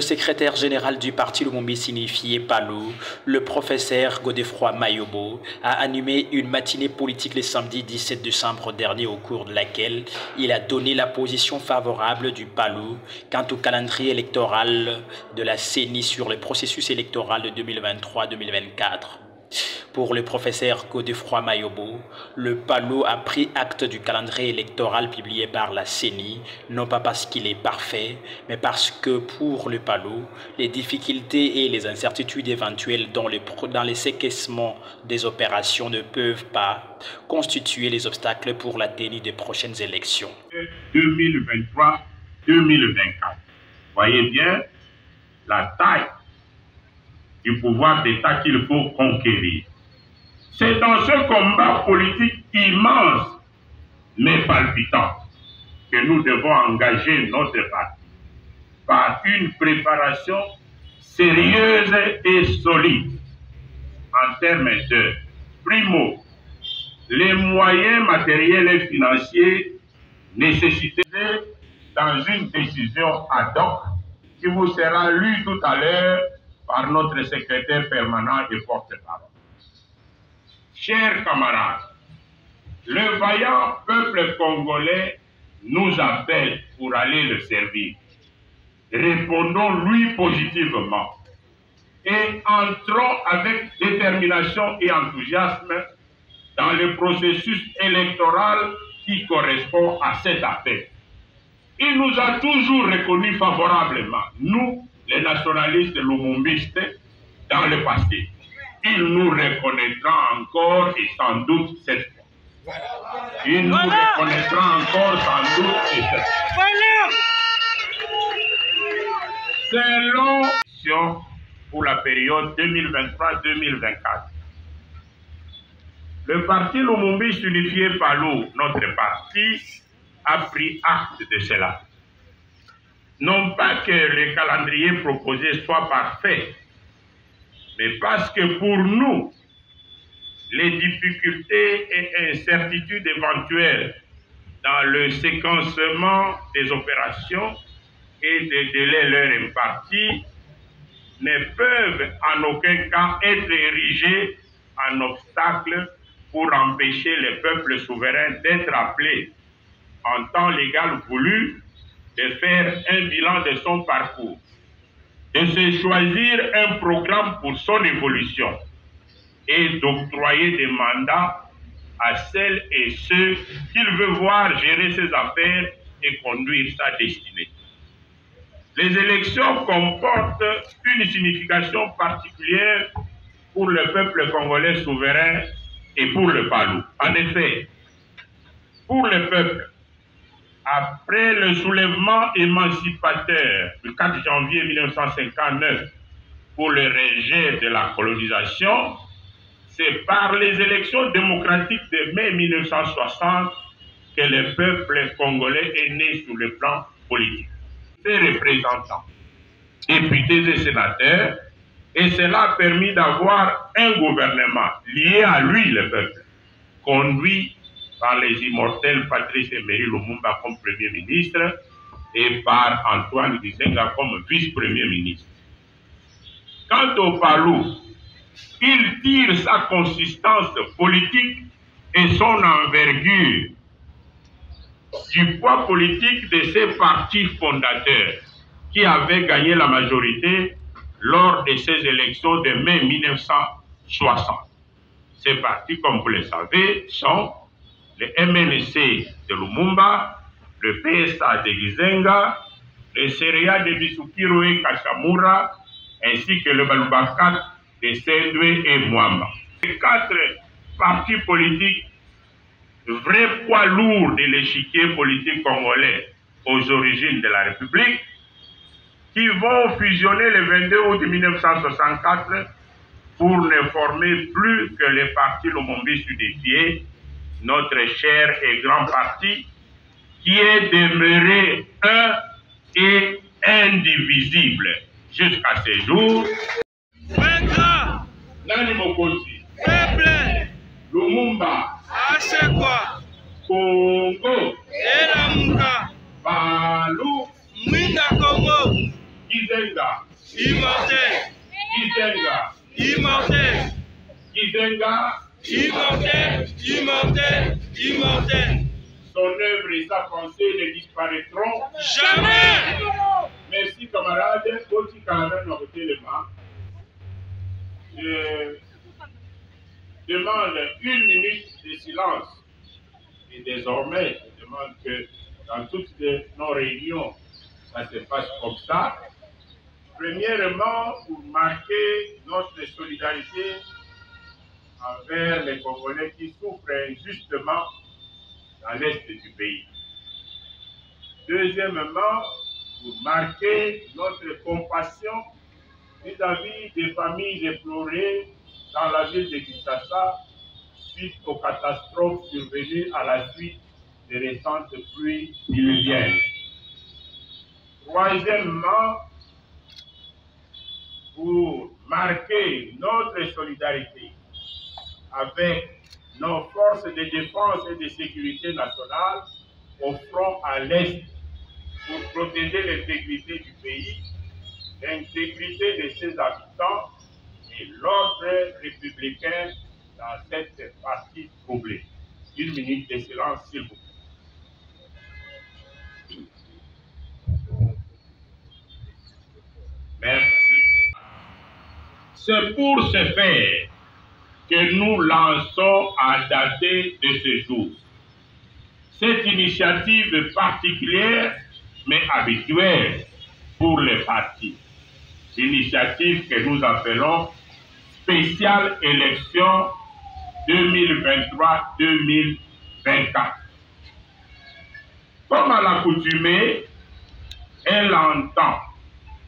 secrétaire général du parti Lumumba signifié PALU, le professeur Godefroy Mayobo, a animé une matinée politique le samedi 17 décembre dernier au cours de laquelle il a donné la position favorable du PALU quant au calendrier électoral de la CENI sur le processus électoral de 2023-2024. Pour le professeur Godefroy Mayobo, le PALU a pris acte du calendrier électoral publié par la CENI, non pas parce qu'il est parfait, mais parce que pour le PALU, les difficultés et les incertitudes éventuelles dans les séquences des opérations ne peuvent pas constituer les obstacles pour la tenue des prochaines élections. 2023-2024. Voyez bien la taille du pouvoir d'État qu'il faut conquérir. C'est dans ce combat politique immense mais palpitant que nous devons engager notre parti par une préparation sérieuse et solide en termes de, primo, les moyens matériels et financiers nécessités dans une décision ad hoc qui vous sera lue tout à l'heure par notre secrétaire permanent et porte-parole. Chers camarades, le vaillant peuple congolais nous appelle pour aller le servir. Répondons-lui positivement et entrons avec détermination et enthousiasme dans le processus électoral qui correspond à cet appel. Il nous a toujours reconnus favorablement, nous, les nationalistes lumumbistes, dans le passé. Il nous reconnaîtra encore et sans doute cette fois. Il nous reconnaîtra encore sans doute et cette fois. Selon pour la période 2023-2024. Le parti Lumumba unifié PALU, notre parti, a pris acte de cela. Non pas que le calendrier proposé soit parfait, mais parce que pour nous, les difficultés et incertitudes éventuelles dans le séquencement des opérations et des délais leur impartis ne peuvent en aucun cas être érigés en obstacle pour empêcher les peuples souverains d'être appelés en temps légal voulu de faire un bilan de son parcours, de se choisir un programme pour son évolution et d'octroyer des mandats à celles et ceux qu'il veut voir gérer ses affaires et conduire sa destinée. Les élections comportent une signification particulière pour le peuple congolais souverain et pour le PALU. En effet, pour le peuple, après le soulèvement émancipateur du 4 janvier 1959 pour le rejet de la colonisation, c'est par les élections démocratiques de mai 1960 que le peuple congolais est né sur le plan politique. Ses représentants, députés et sénateurs, et cela a permis d'avoir un gouvernement lié à lui, le peuple, conduit par les immortels Patrice Emery Lumumba comme Premier ministre et par Antoine Gizenga comme vice-premier ministre. Quant au PALU, il tire sa consistance politique et son envergure du poids politique de ses partis fondateurs qui avaient gagné la majorité lors de ces élections de mai 1960. Ces partis, comme vous le savez, sont le MNC de Lumumba, le PSA de Gizenga, le CREA de Bisukiro et Kachamura, ainsi que le Balubakat de Sendwe et Mwamba. Ces quatre partis politiques, vrais poids lourds de l'échiquier politique congolais aux origines de la République, qui vont fusionner le 22 août 1964 pour ne former plus que le parti Lumumba unifié, notre cher et grand parti, qui est demeuré un et indivisible jusqu'à ces jours. Nani Mokonzi, Lumumba, Congo, PALU, Gizenga, Immortel. Gizenga. Immortel. Gizenga. Immortel. Immortel. Immortel. Son œuvre et sa pensée ne disparaîtront jamais. Merci camarades. Aussi camarades ont voté le mains. Je demande 1 minute de silence. Et désormais, je demande que dans toutes nos réunions, ça se passe comme ça. Premièrement, pour marquer notre solidarité envers les Congolais qui souffrent injustement dans l'est du pays. Deuxièmement, pour marquer notre compassion vis-à-vis des familles éplorées dans la ville de Kinshasa suite aux catastrophes survenues à la suite des récentes pluies diluviennes. Troisièmement, pour marquer notre solidarité avec nos forces de défense et de sécurité nationale au front à l'Est pour protéger l'intégrité du pays, l'intégrité de ses habitants et l'ordre républicain dans cette partie troublée. 1 minute de silence, s'il vous plaît. Merci. C'est pour ce faire que nous lançons à dater de ce jour cette initiative particulière mais habituelle pour les partis. Initiative que nous appelons spéciale élection 2023-2024. Comme à l'accoutumée, elle entend,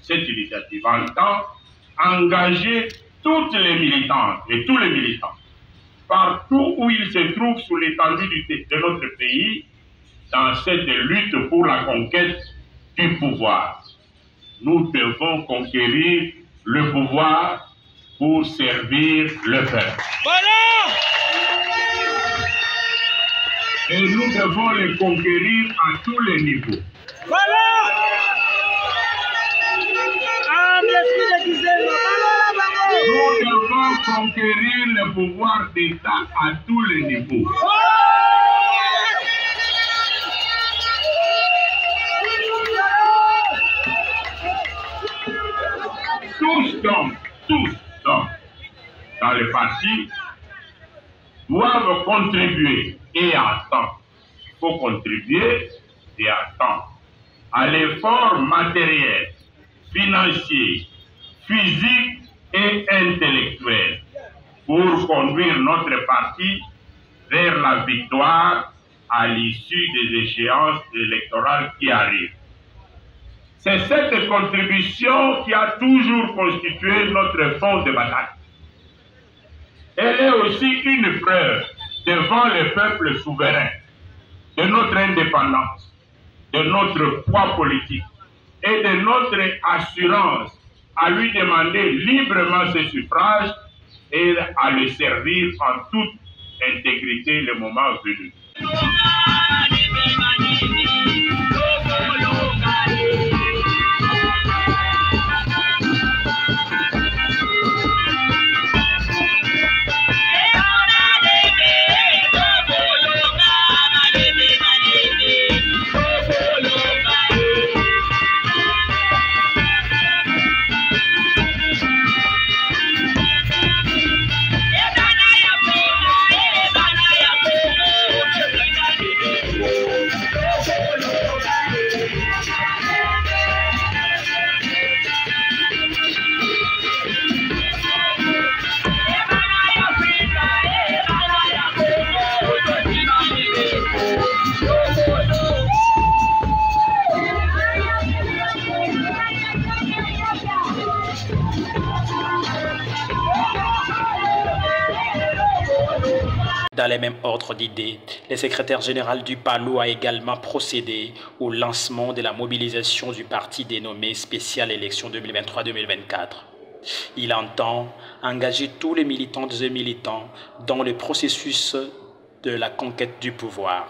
cette initiative entend engager toutes les militantes et tous les militants, partout où ils se trouvent sur l'étendue de notre pays, dans cette lutte pour la conquête du pouvoir. Nous devons conquérir le pouvoir pour servir le peuple. Voilà. Et nous devons le conquérir à tous les niveaux. Voilà. Nous devons conquérir le pouvoir d'État à tous les niveaux. Tous donc, dans les partis, doivent contribuer et à temps. Il faut contribuer et à temps à l'effort matériel, financier, physique et intellectuel pour conduire notre parti vers la victoire à l'issue des échéances électorales qui arrivent. C'est cette contribution qui a toujours constitué notre fond de bataille. Elle est aussi une preuve devant le peuple souverain de notre indépendance, de notre poids politique et de notre assurance à lui demander librement ses suffrages et à le servir en toute intégrité le moment venu. Dans les mêmes ordres d'idées, le secrétaire général du PALO a également procédé au lancement de la mobilisation du parti dénommé Spéciale Élection 2023-2024. Il entend engager tous les militantes et militants dans le processus de la conquête du pouvoir.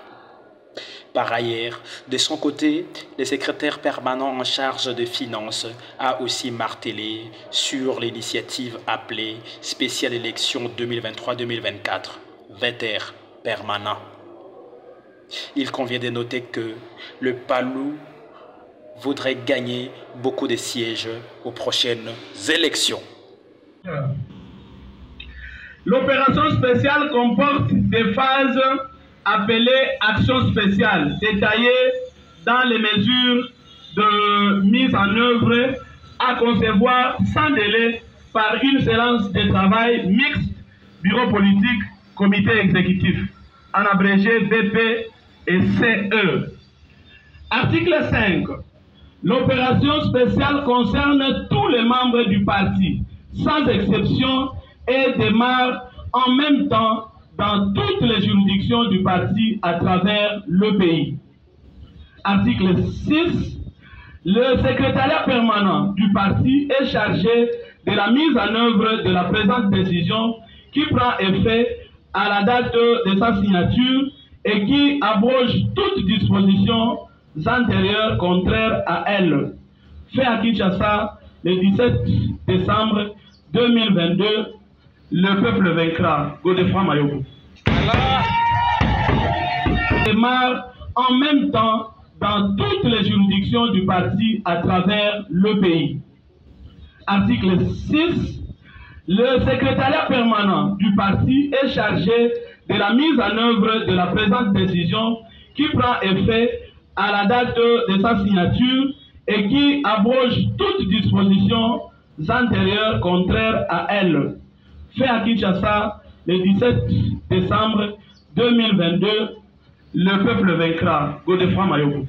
Par ailleurs, de son côté, le secrétaire permanent en charge des finances a aussi martelé sur l'initiative appelée Spéciale élection 2023-2024, VETER permanent. Il convient de noter que le PALU voudrait gagner beaucoup de sièges aux prochaines élections. L'opération spéciale comporte des phases appelées actions spéciales, détaillées dans les mesures de mise en œuvre à concevoir sans délai par une séance de travail mixte, bureau politique, comité exécutif, en abrégé BP et CE. Article 5. L'opération spéciale concerne tous les membres du parti, sans exception, et démarre en même temps dans toutes les juridictions du parti à travers le pays. Article 6. Le secrétariat permanent du parti est chargé de la mise en œuvre de la présente décision qui prend effet à la date de sa signature et qui abroge toute disposition antérieures contraires à elle. Fait à Kinshasa le 17 décembre 2022, le peuple vaincra. Godefroid Mayobo. Démarre en même temps dans toutes les juridictions du parti à travers le pays. Article 6. Le secrétariat permanent du parti est chargé de la mise en œuvre de la présente décision qui prend effet à la date de sa signature et qui abroge toute disposition antérieure contraire à elle. Fait à Kinshasa le 17 décembre 2022, le peuple vaincra. Godefroid Mayobo.